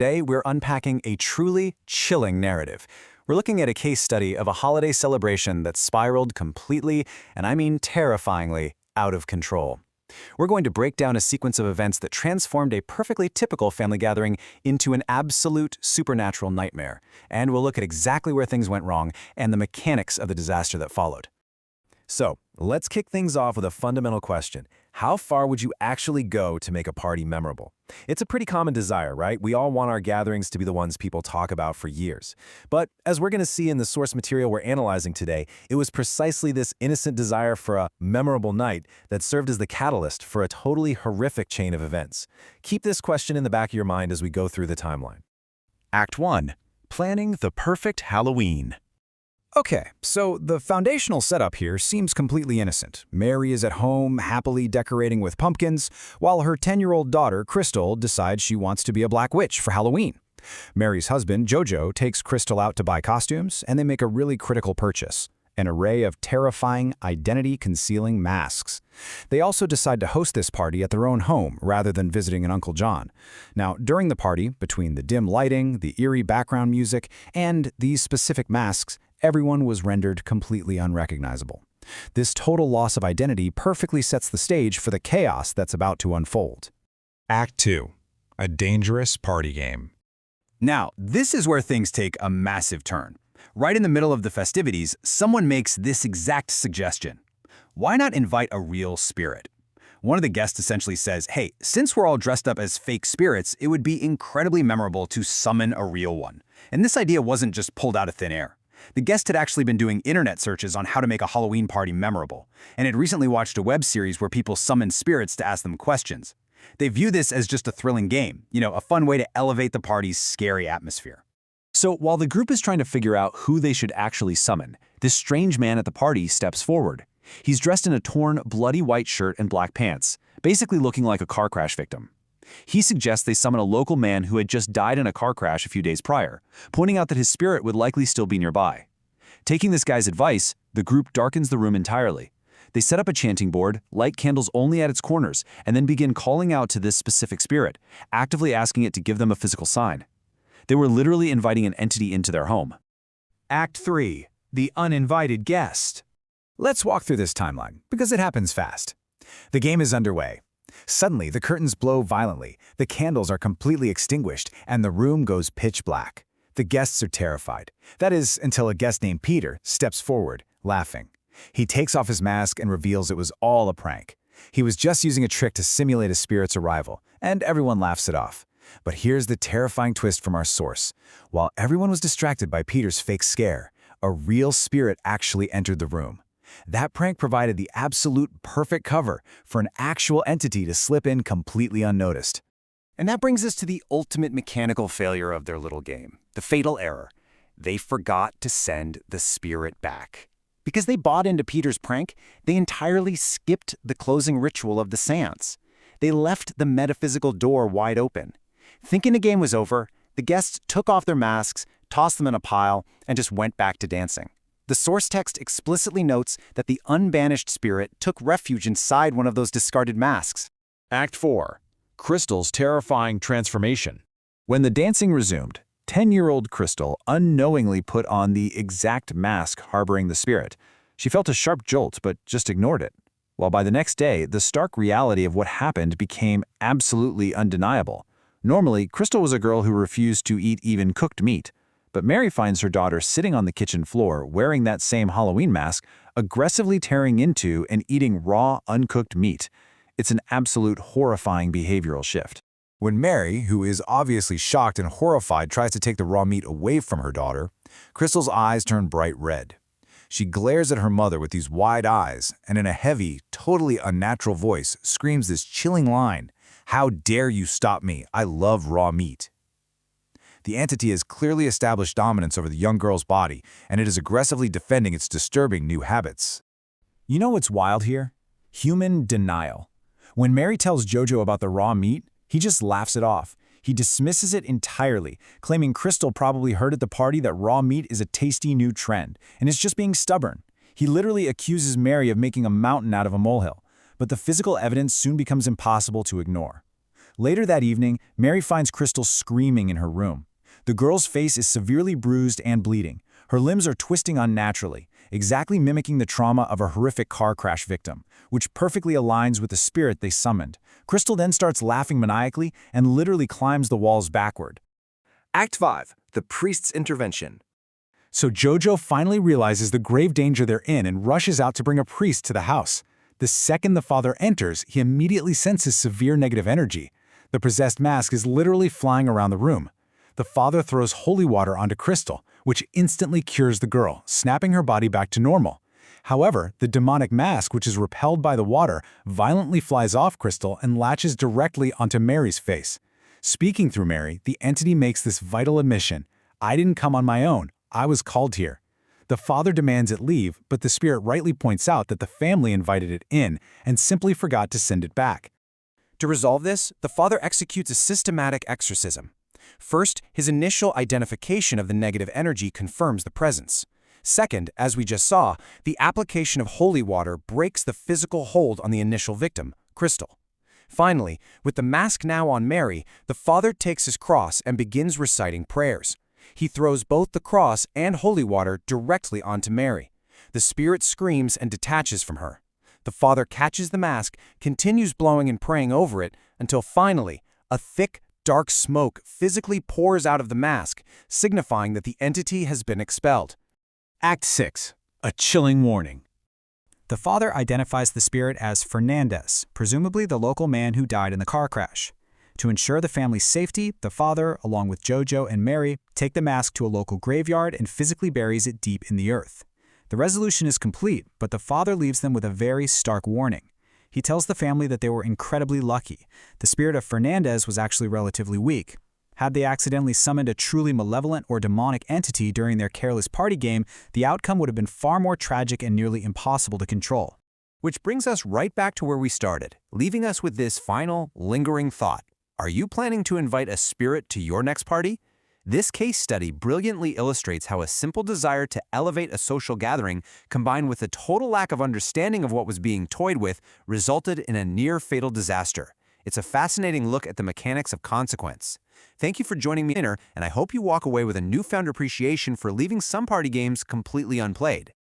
Today, we're unpacking a truly chilling narrative. We're looking at a case study of a holiday celebration that spiraled completely, and I mean terrifyingly, out of control. We're going to break down a sequence of events that transformed a perfectly typical family gathering into an absolute supernatural nightmare. And we'll look at exactly where things went wrong and the mechanics of the disaster that followed. So, let's kick things off with a fundamental question. How far would you actually go to make a party memorable? It's a pretty common desire, right? We all want our gatherings to be the ones people talk about for years. But as we're going to see in the source material we're analyzing today, it was precisely this innocent desire for a memorable night that served as the catalyst for a totally horrific chain of events. Keep this question in the back of your mind as we go through the timeline. Act 1. Planning the perfect Halloween. Okay, so the foundational setup here seems completely innocent. Mary is at home, happily decorating with pumpkins, while her 10-year-old daughter, Crystal, decides she wants to be a black witch for Halloween. Mary's husband, Jojo, takes Crystal out to buy costumes, and they make a really critical purchase: an array of terrifying, identity-concealing masks. They also decide to host this party at their own home rather than visiting an Uncle John. Now, during the party, between the dim lighting, the eerie background music, and these specific masks, everyone was rendered completely unrecognizable. This total loss of identity perfectly sets the stage for the chaos that's about to unfold. Act 2. A dangerous party game. Now, this is where things take a massive turn. Right in the middle of the festivities, someone makes this exact suggestion. Why not invite a real spirit? One of the guests essentially says, hey, since we're all dressed up as fake spirits, it would be incredibly memorable to summon a real one. And this idea wasn't just pulled out of thin air. The guest had actually been doing internet searches on how to make a Halloween party memorable, and had recently watched a web series where people summon spirits to ask them questions. They view this as just a thrilling game, a fun way to elevate the party's scary atmosphere. So while the group is trying to figure out who they should actually summon, this strange man at the party steps forward. He's dressed in a torn, bloody white shirt and black pants, basically looking like a car crash victim. He suggests they summon a local man who had just died in a car crash a few days prior, pointing out that his spirit would likely still be nearby. Taking this guy's advice, the group darkens the room entirely. They set up a chanting board, light candles only at its corners, and then begin calling out to this specific spirit, actively asking it to give them a physical sign. They were literally inviting an entity into their home. Act 3. The uninvited guest. Let's walk through this timeline, because it happens fast. The game is underway. Suddenly, the curtains blow violently, the candles are completely extinguished, and the room goes pitch black. The guests are terrified. That is, until a guest named Peter steps forward, laughing. He takes off his mask and reveals it was all a prank. He was just using a trick to simulate a spirit's arrival, and everyone laughs it off. But here's the terrifying twist from our source. While everyone was distracted by Peter's fake scare, a real spirit actually entered the room. That prank provided the absolute perfect cover for an actual entity to slip in completely unnoticed. And that brings us to the ultimate mechanical failure of their little game, the fatal error. They forgot to send the spirit back. Because they bought into Peter's prank, they entirely skipped the closing ritual of the seance. They left the metaphysical door wide open. Thinking the game was over, the guests took off their masks, tossed them in a pile, and just went back to dancing. The source text explicitly notes that the unbanished spirit took refuge inside one of those discarded masks. Act 4. Crystal's terrifying transformation. When the dancing resumed, 10-year-old Crystal unknowingly put on the exact mask harboring the spirit. She felt a sharp jolt, but just ignored it. While by the next day, the stark reality of what happened became absolutely undeniable. Normally, Crystal was a girl who refused to eat even cooked meat. But Mary finds her daughter sitting on the kitchen floor wearing that same Halloween mask, aggressively tearing into and eating raw, uncooked meat. It's an absolute horrifying behavioral shift. When Mary, who is obviously shocked and horrified, tries to take the raw meat away from her daughter, Crystal's eyes turn bright red. She glares at her mother with these wide eyes and in a heavy, totally unnatural voice screams this chilling line, "How dare you stop me? I love raw meat." The entity has clearly established dominance over the young girl's body, and it is aggressively defending its disturbing new habits. You know what's wild here? Human denial. When Mary tells Jojo about the raw meat, he just laughs it off. He dismisses it entirely, claiming Crystal probably heard at the party that raw meat is a tasty new trend, and is just being stubborn. He literally accuses Mary of making a mountain out of a molehill, but the physical evidence soon becomes impossible to ignore. Later that evening, Mary finds Crystal screaming in her room. The girl's face is severely bruised and bleeding. Her limbs are twisting unnaturally, exactly mimicking the trauma of a horrific car crash victim, which perfectly aligns with the spirit they summoned. Crystal then starts laughing maniacally and literally climbs the walls backward. Act 5. The priest's intervention. So Jojo finally realizes the grave danger they're in and rushes out to bring a priest to the house. The second the father enters, he immediately senses severe negative energy. The possessed mask is literally flying around the room. The father throws holy water onto Crystal, which instantly cures the girl, snapping her body back to normal. However, the demonic mask, which is repelled by the water, violently flies off Crystal and latches directly onto Mary's face. Speaking through Mary, the entity makes this vital admission: "I didn't come on my own. I was called here." The father demands it leave, but the spirit rightly points out that the family invited it in and simply forgot to send it back. To resolve this, the father executes a systematic exorcism. First, his initial identification of the negative energy confirms the presence. Second, as we just saw, the application of holy water breaks the physical hold on the initial victim, Crystal. Finally, with the mask now on Mary, the father takes his cross and begins reciting prayers. He throws both the cross and holy water directly onto Mary. The spirit screams and detaches from her. The father catches the mask, continues blowing and praying over it, until finally, a thick, dark smoke physically pours out of the mask, signifying that the entity has been expelled. Act 6. A chilling warning. The father identifies the spirit as Fernandez, presumably the local man who died in the car crash. To ensure the family's safety, the father, along with Jojo and Mary, take the mask to a local graveyard and physically buries it deep in the earth. The resolution is complete, but the father leaves them with a very stark warning. He tells the family that they were incredibly lucky. The spirit of Fernandez was actually relatively weak. Had they accidentally summoned a truly malevolent or demonic entity during their careless party game, the outcome would have been far more tragic and nearly impossible to control. Which brings us right back to where we started, leaving us with this final, lingering thought. Are you planning to invite a spirit to your next party? This case study brilliantly illustrates how a simple desire to elevate a social gathering, combined with a total lack of understanding of what was being toyed with, resulted in a near-fatal disaster. It's a fascinating look at the mechanics of consequence. Thank you for joining me, and I hope you walk away with a newfound appreciation for leaving some party games completely unplayed.